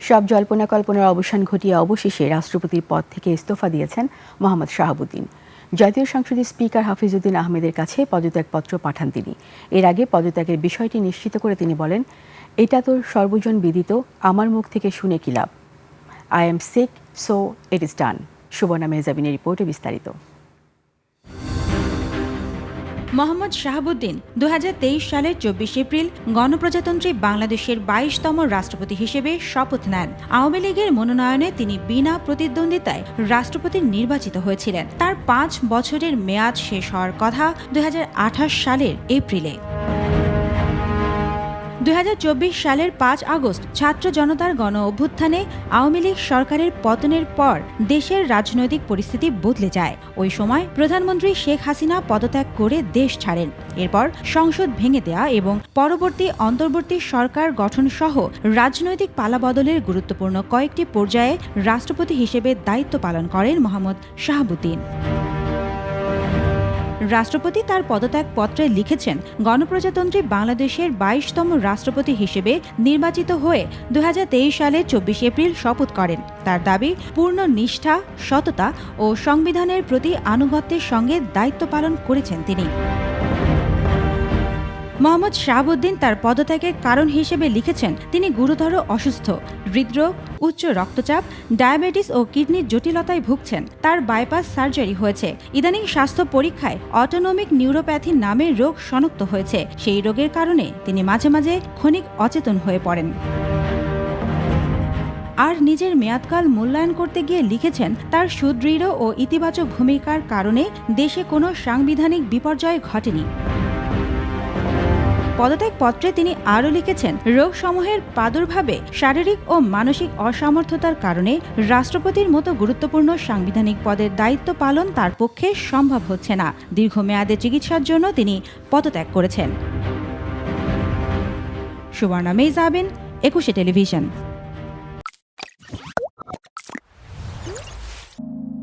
সব জল্পনা কল্পনার অবসান ঘটিয়ে অবশেষে রাষ্ট্রপতির পদ থেকে ইস্তফা দিয়েছেন মোহাম্মদ শাহাবুদ্দিন। জাতীয় সংসদের স্পিকার হাফিজউদ্দিন আহমেদের কাছে পদত্যাগপত্র পাঠান তিনি। এর আগে পদত্যাগের বিষয়টি নিশ্চিত করে তিনি বলেন, এটা তো সর্বজন বিদিত, আমার মুখ থেকে শুনে কি লাভ। I am sick, so it is done. Subarna মেহজাবিনের রিপোর্টে বিস্তারিত। মোহাম্মদ শাহাবুদ্দিন 2023 সালের 24 এপ্রিল গণপ্রজাতন্ত্রী বাংলাদেশের 22তম রাষ্ট্রপতি হিসেবে শপথ নেন। আওয়ামী লীগের মনোনয়নে তিনি বিনা প্রতিদ্বন্দ্বিতায় রাষ্ট্রপতি নির্বাচিত হয়েছিলেন। তার 5 বছরের মেয়াদ শেষ হওয়ার কথা 2028 সালের এপ্রিলে। 2024 সালের 5 আগস্ট ছাত্র জনতার গণ অভ্যুত্থানে আওয়ামী লীগ সরকারের পতনের পর দেশের রাজনৈতিক পরিস্থিতি বদলে যায়। ওই সময় প্রধানমন্ত্রী শেখ হাসিনা পদত্যাগ করে দেশ ছাড়েন। এরপর সংসদ ভেঙে দেয়া এবং পরবর্তী অন্তর্বর্তী সরকার গঠন সহ রাজনৈতিক পালাবদলের গুরুত্বপূর্ণ কয়েকটি পর্যায়ে রাষ্ট্রপতি হিসেবে দায়িত্ব পালন করেন মোহাম্মদ শাহাবুদ্দিন। রাষ্ট্রপতি তার পদত্যাগপত্রে লিখেছেন, গণপ্রজাতন্ত্রী বাংলাদেশের 22তম রাষ্ট্রপতি হিসেবে নির্বাচিত হয়ে 2023 সালে 24 এপ্রিল শপথ করেন। তার দাবি, পূর্ণ নিষ্ঠা, সততা ও সংবিধানের প্রতি আনুগত্যের সঙ্গে দায়িত্ব পালন করেছেন তিনি। মোহাম্মদ শাহাবুদ্দিন তার পদত্যাগের কারণ হিসেবে লিখেছেন, তিনি গুরুতর অসুস্থ, হৃদরোগ, উচ্চ রক্তচাপ, ডায়াবেটিস ও কিডনির জটিলতায় ভুগছেন। তার বাইপাস সার্জারি হয়েছে। ইদানিং স্বাস্থ্য পরীক্ষায় অটোনমিক নিউরোপ্যাথি নামের রোগ শনাক্ত হয়েছে। সেই রোগের কারণে তিনি মাঝে মাঝে ক্ষণিক অচেতন হয়ে পড়েন। আর নিজের মেয়াদকাল মূল্যায়ন করতে গিয়ে লিখেছেন, তার সুদৃঢ় ও ইতিবাচক ভূমিকার কারণে দেশে কোনো সাংবিধানিক বিপর্যয় ঘটেনি। পদত্যাগপত্রে তিনি আরও লিখেছেন, রোগসমূহের প্রাদুর্ভাবে শারীরিক ও মানসিক অসামর্থ্যতার কারণে রাষ্ট্রপতির মতো গুরুত্বপূর্ণ সাংবিধানিক পদের দায়িত্ব পালন তার পক্ষে সম্ভব হচ্ছে না। দীর্ঘমেয়াদে চিকিৎসার জন্য তিনি পদত্যাগ করেছেন। সুবর্ণা মেহজাবিন, 21 টেলিভিশন।